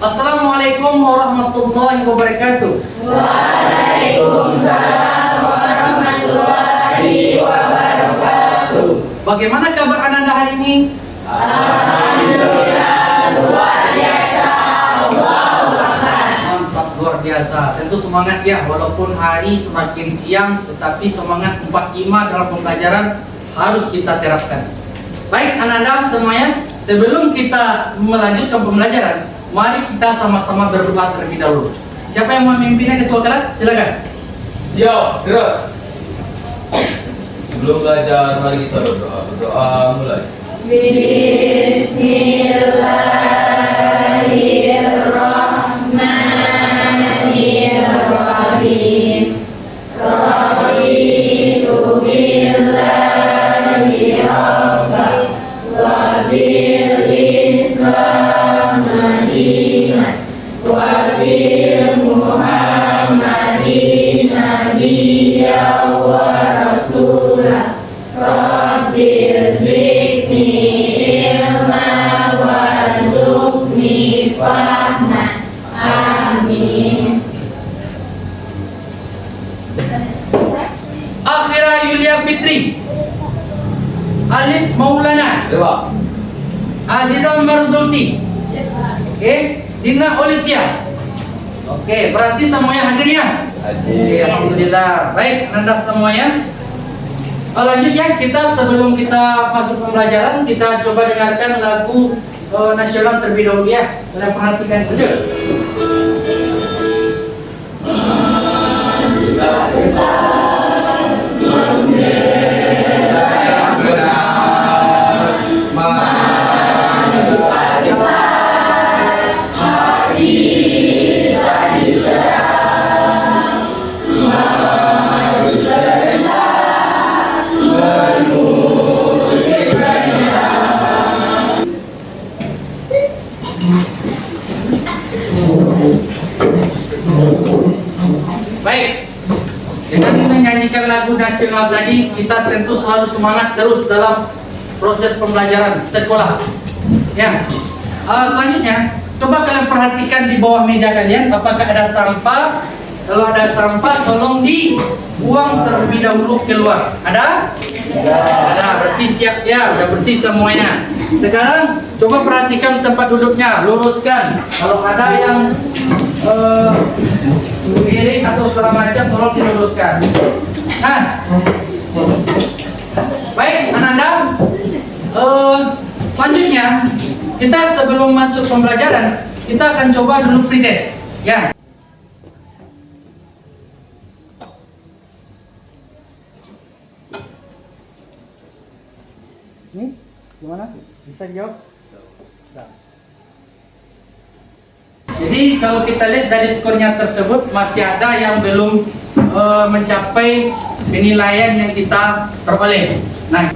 Assalamualaikum warahmatullahi wabarakatuh. Waalaikumsalam warahmatullahi wabarakatuh. Bagaimana kabar Ananda hari ini? Alhamdulillah, luar biasa. Allahu Akbar. Mantap, luar biasa. Tentu semangat ya, walaupun hari semakin siang, tetapi semangat 45 dalam pembelajaran harus kita terapkan. Baik Ananda semuanya, sebelum kita melanjutkan pembelajaran, mari kita sama-sama berdoa terlebih dahulu. Siapa yang memimpinnya ketua kelas? Silakan. Siap, gerak. Sebelum belajar, mari kita berdoa. Berdoa mulai. Bismillahirrahmanirrahim. Raditu billahi rabban wa bil Islam madinah wa bil Muhammadin nabiyya wa rasulah. Rabbil zidni ilma warzuqni fahman. Amin. Akhira Yulia Fitri, Alif Maulana, Dewa. Aziza Marzulti, Dina Olivia. Oke, berarti semuanya hadir ya? Oke, alhamdulillah. Baik, Anda semuanya. Lanjut ya, kita sebelum kita masuk pembelajaran, kita coba dengarkan lagu nasional terlebih dahulu ya. Kalian perhatikan betul. Baik, dengan menyanyikan lagu nasional tadi, kita tentu selalu semangat terus dalam proses pembelajaran sekolah. Ya, selanjutnya, coba kalian perhatikan di bawah meja kalian, apakah ada sampah? Kalau ada sampah, tolong dibuang terlebih dahulu keluar. Ada? Ada, berarti siap ya, udah bersih semuanya. Sekarang, coba perhatikan tempat duduknya, luruskan. Kalau ada yang miring atau segala macam, tolong diluruskan. Nah, baik Ananda, selanjutnya kita sebelum masuk pembelajaran, kita akan coba dulu pretest ya. Ini gimana? Bisa dijawab? Bisa. Jadi kalau kita lihat dari skornya tersebut, masih ada yang belum mencapai penilaian yang kita peroleh. Nah,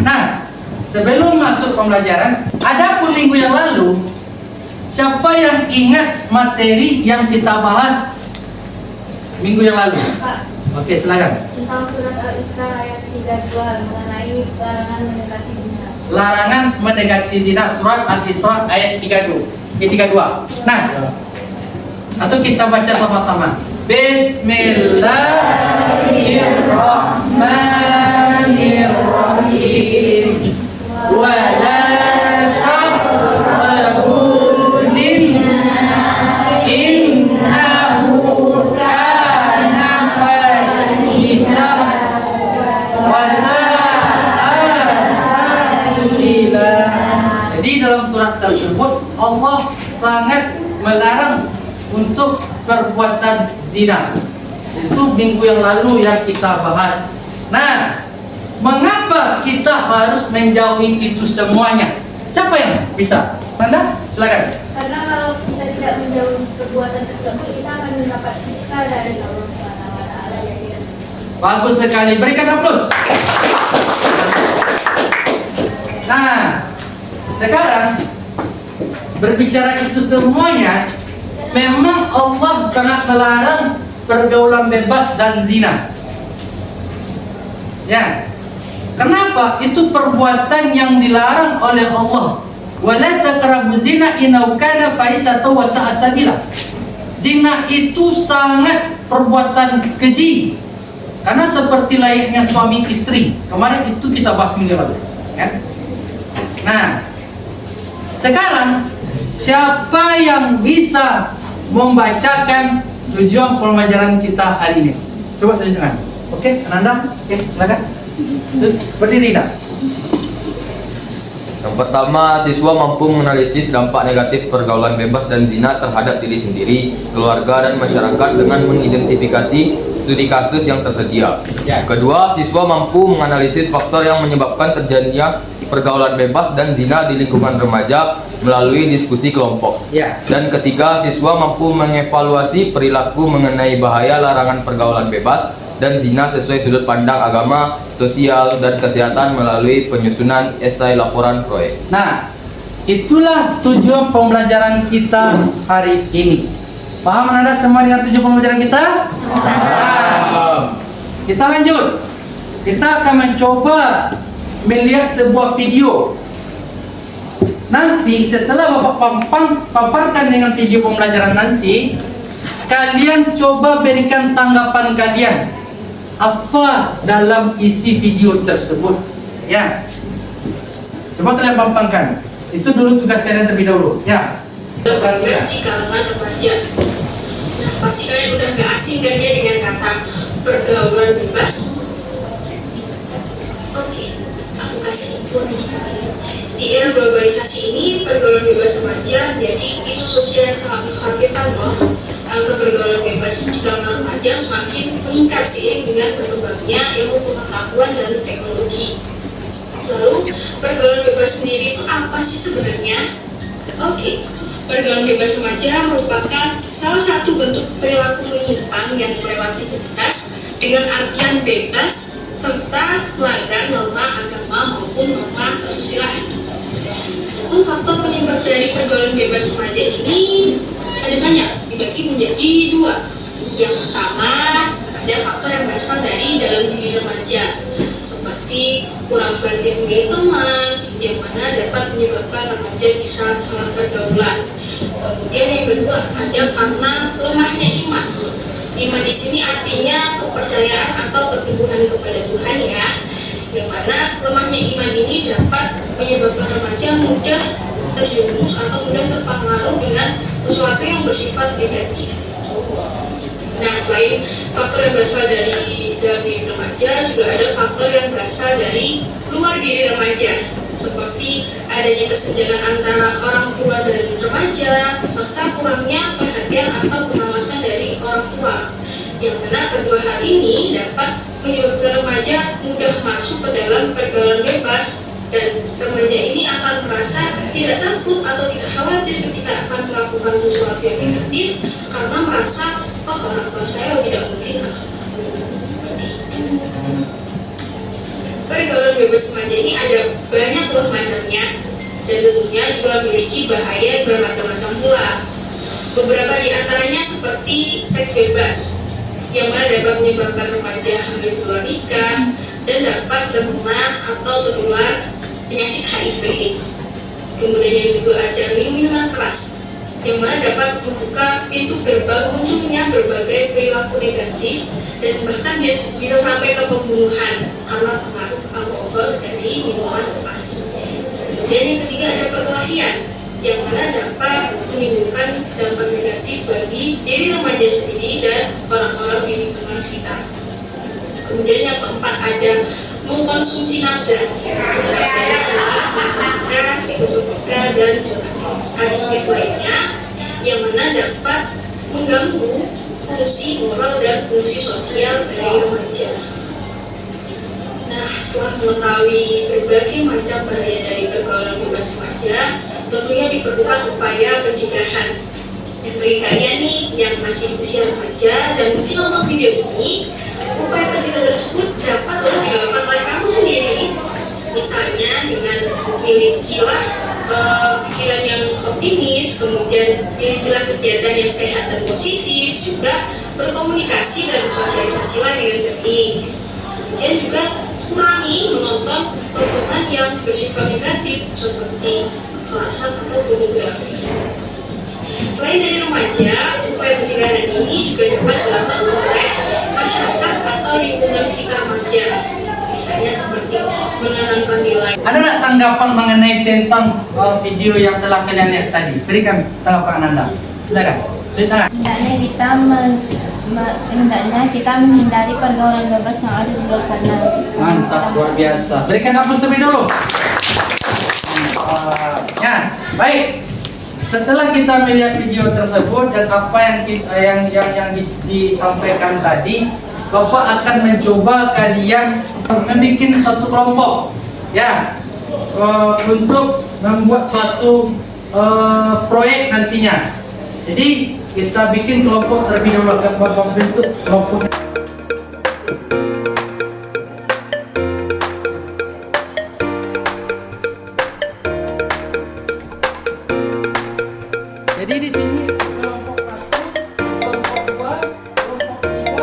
sebelum masuk pembelajaran, adapun minggu yang lalu, siapa yang ingat materi yang kita bahas minggu yang lalu? Oke, silakan. Tentang surat Al-Isra ayat 32 mengenai larangan mendekati zina. Larangan mendekati zina, surat Al-Isra ayat 32. Nah, atau kita baca sama-sama. Bismillahirrahmanirrahim. Wa la taqrabu zina innahu kana fahishan wa sa'a sabila. Jadi dalam surat tersebut Allah sangat melarang untuk perbuatan zina. Itu minggu yang lalu yang kita bahas. Nah, mengapa kita harus menjauhi itu semuanya? Siapa yang bisa? Anda? Silakan. Karena kalau kita tidak menjauhi perbuatan tersebut, kita akan mendapat siksa dari Allah Subhanahu wa taala. Bagus sekali. Berikan aplaus. Nah, sekarang berbicara itu semuanya, memang Allah sangat melarang pergaulan bebas dan zina. Ya. Kenapa? Itu perbuatan yang dilarang oleh Allah. Wala taqrabu zina innahu kana fahisatan wa sa'a sabila. Zina itu sangat perbuatan keji. Karena seperti layaknya suami istri. Kemarin itu kita bahas minggu lalu, kan? Nah, sekarang siapa yang bisa membacakan tujuan pembelajaran kita hari ini? Coba tunjukkan. Oke, Ananda, oke, silakan. Berdiri dah. Yang pertama, siswa mampu menganalisis dampak negatif pergaulan bebas dan zina terhadap diri sendiri, keluarga, dan masyarakat dengan mengidentifikasi studi kasus yang tersedia. Ya. Kedua, siswa mampu menganalisis faktor yang menyebabkan terjadinya pergaulan bebas dan zina di lingkungan remaja melalui diskusi kelompok. Ya. Dan ketiga, siswa mampu mengevaluasi perilaku mengenai bahaya larangan pergaulan bebas dan zina sesuai sudut pandang agama, sosial, dan kesehatan melalui penyusunan esai laporan proyek. Nah, itulah tujuan pembelajaran kita hari ini. Paham Anda semua dengan tujuan pembelajaran kita? Nah, kita lanjut. Kita akan mencoba melihat sebuah video. Nanti setelah Bapak paparkan dengan video pembelajaran nanti, kalian coba berikan tanggapan kalian. Apa dalam isi video tersebut? Ya. Coba kalian paparkan. Itu dulu tugas kalian terlebih dahulu. Ya. Bebas di kalangan remaja. Pasti kalian udah gak asing kan ya dengan kata pergaulan bebas? Oke, aku kasih info nih. Di era globalisasi ini, pergaulan bebas remaja jadi isu sosial yang sangat mengkhawatirkan loh. Angka pergaulan bebas di kalangan remaja semakin meningkat seiring dengan berkembangnya ilmu pengetahuan dan teknologi. Lalu, pergaulan bebas sendiri itu apa sih sebenarnya? Oke, pergaulan bebas remaja merupakan salah satu bentuk perilaku menyimpang yang melewati batas dengan artian bebas serta melanggar norma agama maupun norma kesusilaan. Faktor penyebab dari pergaulan bebas remaja ini ada banyak, dibagi menjadi dua. Yang pertama, ada faktor yang berasal dari dalam diri remaja, seperti kurang selektif memilih teman, yang mana dapat menyebabkan remaja bisa salah pergaulan. Kemudian yang kedua, ada karena lemahnya iman. Iman di sini artinya kepercayaan atau keteguhan kepada Tuhan ya. Yang mana lemahnya iman ini dapat menyebabkan remaja mudah terjerumus atau mudah terpengaruh dengan sesuatu yang bersifat negatif. Nah, selain faktor yang berasal dari dalam diri remaja, juga ada faktor yang berasal dari luar diri remaja, seperti adanya kesenjangan antara orang tua dan remaja, serta kurangnya perhatian atau pengawasan dari orang tua. Yang mana kedua hal ini dapat menyebabkan remaja mudah masuk ke dalam pergaulan bebas, dan remaja ini akan merasa tidak takut atau tidak khawatir ketika akan melakukan sesuatu yang negatif karena merasa, oh orang tua saya tidak mungkin akan melakukan seperti itu. Pergaulan bebas remaja ini ada banyak loh macamnya, dan tentunya juga memiliki bahaya yang bermacam-macam pula. Beberapa di antaranya seperti seks bebas, yang mana dapat menyebabkan remaja hamil di luar nikah dan dapat terkena atau tertular penyakit HIV/AIDS. Kemudian yang kedua ada minuman keras, yang mana dapat membuka pintu gerbang munculnya berbagai perilaku negatif dan bahkan bisa sampai ke pembunuhan karena pengaruh alkohol dari minuman keras. Kemudian yang ketiga ada perkelahian, yang mana dapat menimbulkan dampak negatif bagi diri remaja sendiri dan orang-orang di lingkungan sekitar. Kemudian yang keempat ada mengkonsumsi nafsa. Nafsa adalah narkotika, psikotropika, dan adiktif lainnya, yang mana dapat mengganggu fungsi moral dan fungsi sosial dari remaja. Nah, setelah mengetahui berbagai macam bahaya dari pergaulan bebas remaja, tentunya diperlukan upaya pencegahan. Dan bagi kalian nih yang masih usia remaja dan mungkin nonton video ini, upaya pencegahan tersebut dapat dilakukan oleh kamu sendiri. Misalnya dengan milikilah pikiran yang optimis, kemudian milikilah kegiatan yang sehat dan positif, juga berkomunikasi dan bersosialisasilah dengan baik. Kemudian juga kurangi menonton tontonan yang bersifat negatif seperti kekerasan atau pornografi. Selain dari remaja, upaya pencegahan ini juga dapat dilakukan oleh masyarakat atau lingkungan sekitar remaja. Misalnya seperti menanamkan nilai. Ada nggak tanggapan mengenai tentang video yang telah kalian lihat tadi? Berikan tanggapan Anda. Silakan. Cuci tangan. Hendaknya kita menghindari pergaulan bebas yang ada di luar sana. Mantap, luar biasa. Berikan aplaus terlebih dulu. Ya, baik. Setelah kita melihat video tersebut dan apa yang disampaikan tadi, Bapak akan mencoba kalian membuat suatu kelompok, ya, untuk membuat suatu proyek nantinya. Jadi kita bikin kelompok terlebih dahulu, akan membentuk kelompok. Jadi di sini kelompok 1, kelompok 2, kelompok 3,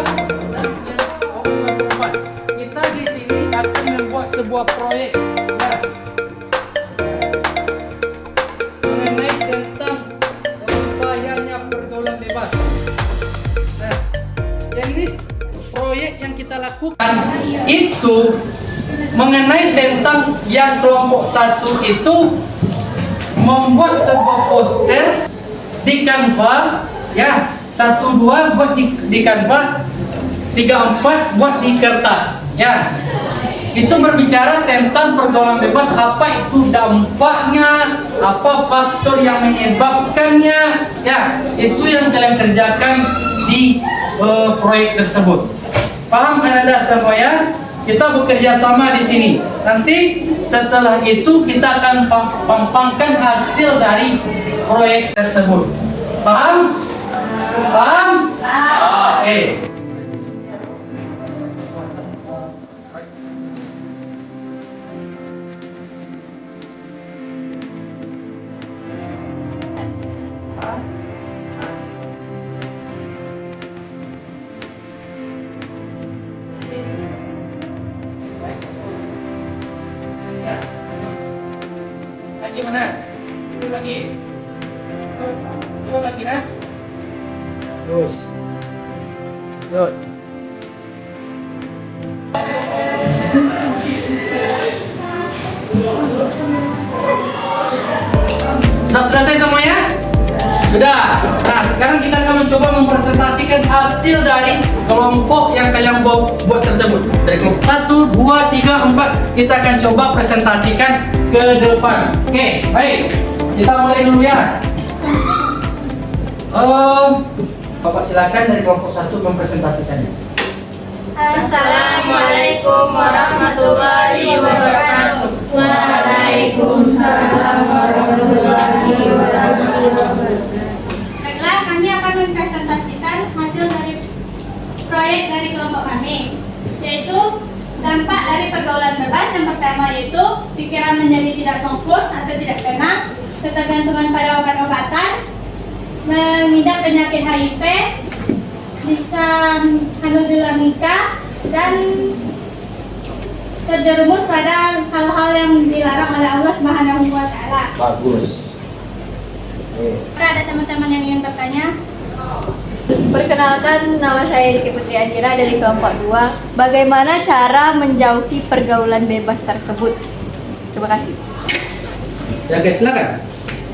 dan kelompok 4. Kita di sini akan membuat sebuah proyek, ya, mengenai tentang bahayanya pergaulan bebas. Nah, yang ini proyek yang kita lakukan itu mengenai tentang yang kelompok 1 itu membuat sebuah poster di Canva, ya, 1, 2 buat di Canva, 3, 4 buat di kertas, ya. Itu berbicara tentang pergaulan bebas, apa itu dampaknya, apa faktor yang menyebabkannya, ya. Itu yang kalian kerjakan di proyek tersebut. Paham kan Anda semua, ya? Kita bekerja sama di sini. Nanti setelah itu kita akan pampangkan hasil dari proyek tersebut. Paham? Paham? Oke. Gimana? Itu lagi. Itu lagi, nah. Terus. Yuk. Sudah selesai semuanya? Sudah. Nah, sekarang kita akan mencoba mempresentasikan hasil dari kelompok yang kalian buat tersebut. Dari kelompok 1, 2, 3, 4 kita akan coba presentasikan ke depan. Oke, baik. Kita mulai dulu, ya. Bapak silakan dari kelompok 1 mempresentasikannya. Assalamualaikum warahmatullahi wabarakatuh. Waalaikumsalam warahmatullahi wabarakatuh. Baiklah, kami akan mempresentasikan hasil dari proyek dari kelompok kami, yaitu dampak dari pergaulan bebas. Yang pertama yaitu pikiran menjadi tidak fokus atau tidak tenang, ketergantungan pada obat-obatan, mengidap penyakit HIV, bisa hamil di luar nikah, dan terjerumus pada hal-hal yang dilarang oleh Allah Subhanahu wa Ta'ala. Bagus. Apakah ada teman-teman yang ingin bertanya? Perkenalkan, nama saya Diki Putri Adira dari kelompok 2. Bagaimana cara menjauhi pergaulan bebas tersebut? Terima kasih. Ya guys, silakan.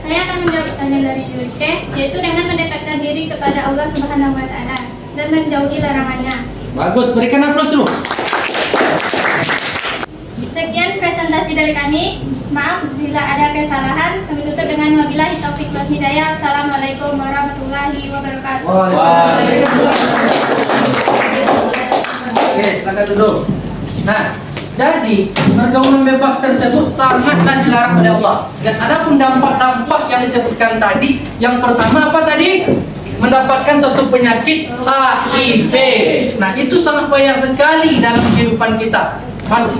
Saya akan menjawab pertanyaan dari Yurke, yaitu dengan mendekatkan diri kepada Allah Subhanahu wa Ta'ala dan menjauhi larangannya. Bagus, berikan aplaus dulu. Sekian presentasi dari kami. Maaf bila ada kesalahan. Kami tutup dengan wabillahi taufiq wal hidayah. Assalamualaikum warahmatullahi wabarakatuh. Oke, silakan duduk. Nah, jadi pergaulan bebas tersebut sangatlah dilarang oleh Allah. Dan ada pun dampak-dampak yang disebutkan tadi. Yang pertama apa tadi? Mendapatkan suatu penyakit HIV. Nah, itu sangat bahaya sekali dalam kehidupan kita. Masih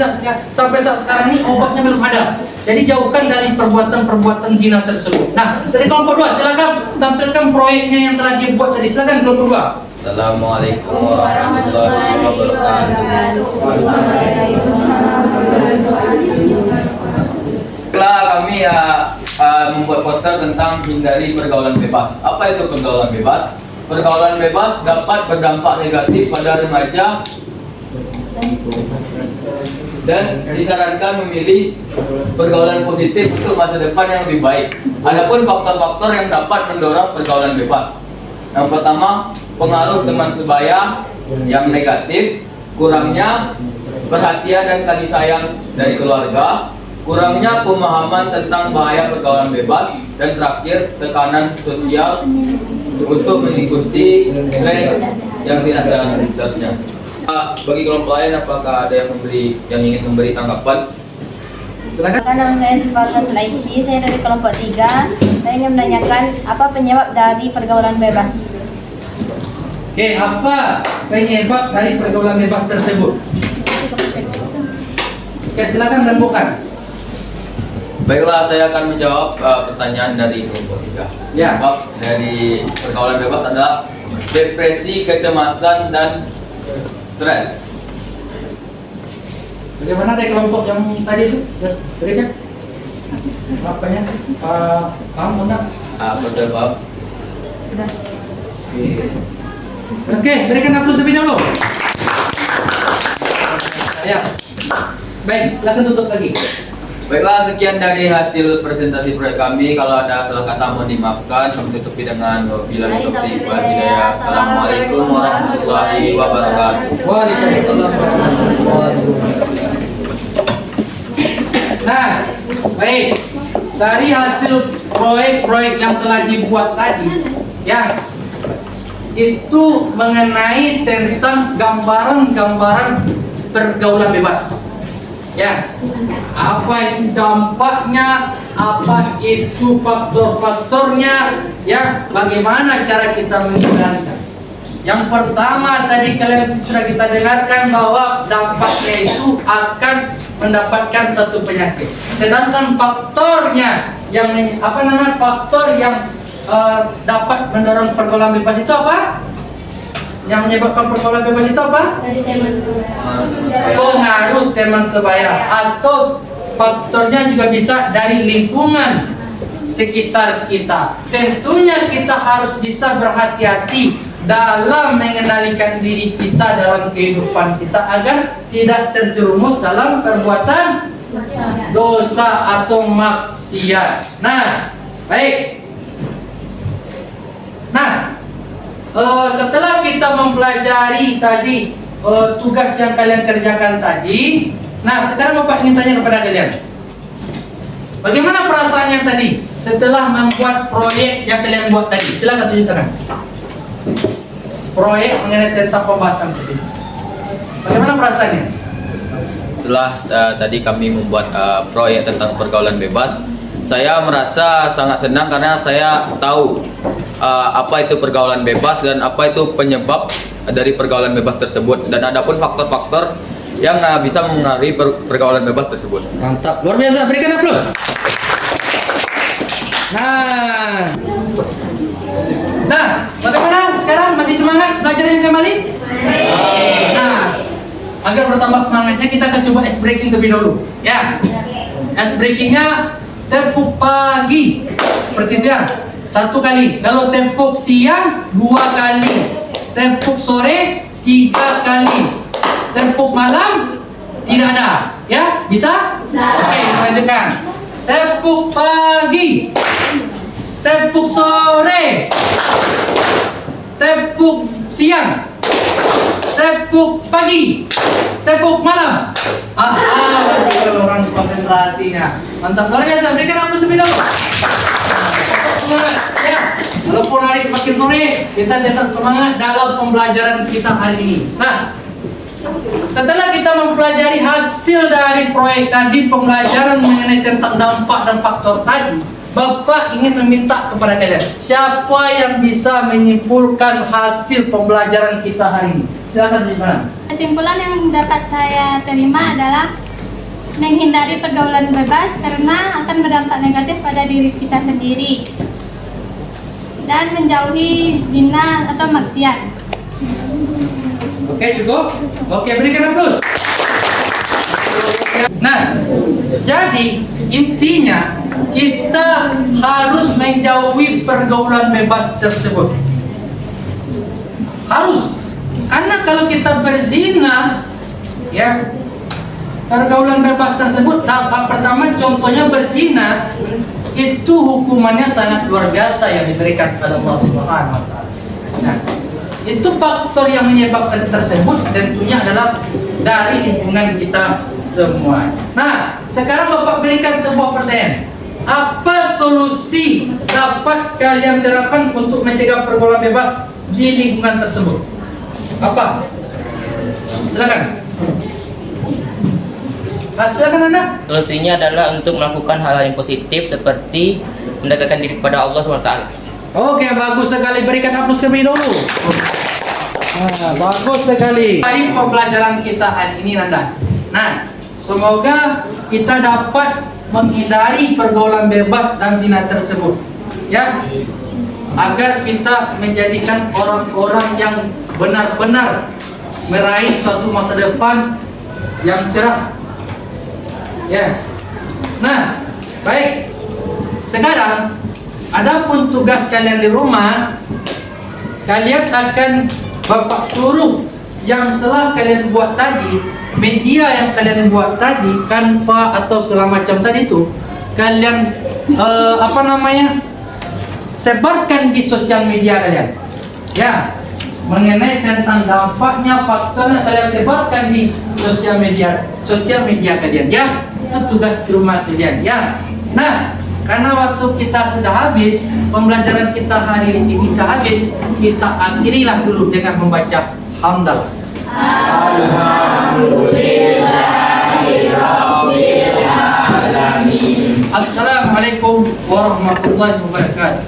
sampai saat sekarang ini obatnya belum ada. Jadi jauhkan dari perbuatan-perbuatan zina tersebut. Nah, dari kelompok 2 silakan tampilkan proyeknya yang telah dibuat tadi. Silakan kelompok 2. Assalamualaikum warahmatullahi wabarakatuh. Baiklah, kami membuat poster tentang hindari pergaulan bebas. Apa itu pergaulan bebas? Pergaulan bebas dapat berdampak negatif pada remaja dan disarankan memilih pergaulan positif untuk masa depan yang lebih baik. Adapun faktor-faktor yang dapat mendorong pergaulan bebas. Yang pertama, pengaruh teman sebaya yang negatif, kurangnya perhatian dan kasih sayang dari keluarga, kurangnya pemahaman tentang bahaya pergaulan bebas, dan terakhir tekanan sosial untuk mengikuti tren yang tidak seharusnya. Bagi kelompok lain, apakah ada yang ingin memberi tanggapan? Silakan. Nama saya Sifarna Tulaisi, saya dari kelompok 3. Saya ingin menanyakan apa penyebab dari pergaulan bebas. Oke, apa penyebab dari pergaulan bebas tersebut? Oke, silakan rembukan. Baiklah, saya akan menjawab pertanyaan dari kelompok 3. Ya. Penyebab dari pergaulan bebas adalah depresi, kecemasan, dan stres. Bagaimana dari kelompok yang tadi itu? Berikan. Apanya? Paham enggak? Betul, Pak. Oke, berikan aplaus lebih dahulu. Ya. Baik, silakan tutup lagi. Baiklah, sekian dari hasil presentasi proyek kami. Kalau ada salah kata mohon dimaafkan. Kami tutupi dengan wabillahi taufiq wal hidayah. Assalamualaikum warahmatullahi wabarakatuh. Waalaikumsalam warahmatullahi wabarakatuh. Nah, baik. Dari hasil proyek-proyek yang telah dibuat tadi, ya, itu mengenai tentang gambaran-gambaran pergaulan bebas. Ya, apa itu dampaknya, apa itu faktor-faktornya, ya, bagaimana cara kita mengendalikan. Yang pertama tadi kalian sudah kita dengarkan bahwa dampaknya itu akan mendapatkan satu penyakit. Sedangkan faktornya yang faktor yang dapat mendorong pergaulan bebas itu apa? Yang menyebabkan pergaulan bebas itu apa? Pengaruh teman sebaya, atau faktornya juga bisa dari lingkungan sekitar kita. Tentunya kita harus bisa berhati-hati dalam mengendalikan diri kita dalam kehidupan kita agar tidak terjerumus dalam perbuatan dosa atau maksiat. Nah, baik. Nah, setelah kita mempelajari tadi tugas yang kalian kerjakan tadi, nah sekarang Bapak ingin tanya kepada kalian, bagaimana perasaannya tadi setelah membuat proyek yang kalian buat tadi? Silakan tunjuk tangan. Proyek mengenai tentang pembahasan tadi. Bagaimana perasaannya? Setelah tadi kami membuat proyek tentang pergaulan bebas, saya merasa sangat senang karena saya tahu apa itu pergaulan bebas dan apa itu penyebab dari pergaulan bebas tersebut, dan adapun faktor-faktor yang bisa mengaruhi pergaulan bebas tersebut. Mantap, luar biasa, berikan aplaus. Nah, bagaimana sekarang, masih semangat belajarnya kembali? Nah, agar bertambah semangatnya kita akan coba ice breaking terlebih dahulu, ya. Ice breakingnya tepuk pagi seperti itu ya, 1 kali. Kalau tepuk siang 2 kali, tepuk sore 3 kali, tepuk malam tidak ada, ya, bisa? Oke, kita lanjutkan. Tepuk pagi, tepuk sore, tepuk siang, tepuk pagi, tepuk malam. Orang konsentrasinya mantap, luar biasa. Berikan aplaus lebih dahulu. Semangat, ya. Walaupun hari semakin sore, kita tetap semangat dalam pembelajaran kita hari ini. Nah, setelah kita mempelajari hasil dari proyek tadi, pembelajaran mengenai tentang dampak dan faktor tadi, Bapak ingin meminta kepada kalian, siapa yang bisa menyimpulkan hasil pembelajaran kita hari ini? Silakan dimana? Kesimpulan yang dapat saya terima adalah menghindari pergaulan bebas karena akan berdampak negatif pada diri kita sendiri dan menjauhi zina atau maksiat. Oke, cukup? Oke, berikan aplaus. Nah, jadi intinya kita harus menjauhi pergaulan bebas tersebut. Harus. Karena kalau kita berzina, ya, pergaulan bebas tersebut, pertama contohnya berzina, itu hukumannya sangat luar biasa yang diberikan oleh Allah Subhanahu wa taala. Nah, itu faktor yang menyebabkan tersebut tentunya adalah dari lingkungan kita semua. Nah, sekarang Bapak berikan sebuah pertanyaan. Apa solusi dapat kalian terapkan untuk mencegah pergaulan bebas di lingkungan tersebut? Apa? Silakan. Silakan Anda. Solusinya adalah untuk melakukan hal yang positif seperti mendekatkan diri kepada Allah SWT. Oke, bagus sekali. Berikan hapus kami dulu. Bagus sekali. Dari pembelajaran kita hari ini, Nanda. Nah, semoga kita dapat menghindari pergaulan bebas dan zina tersebut. Ya, agar kita menjadikan orang-orang yang benar-benar meraih suatu masa depan yang cerah. Ya. Nah, baik. Sekarang, adapun tugas kalian di rumah, kalian akan Bapak suruh yang telah kalian buat tadi, media yang kalian buat tadi, Canva atau segala macam tadi itu, kalian sebarkan di sosial media kalian. Ya, mengenai tentang dampaknya, faktornya kalian sebarkan di sosial media kalian. Ya, itu tugas di rumah kalian. Ya. Nah, karena waktu kita sudah habis, pembelajaran kita hari ini sudah habis, kita akhirilah dulu dengan membaca hamdalah. Assalamualaikum warahmatullahi wabarakatuh.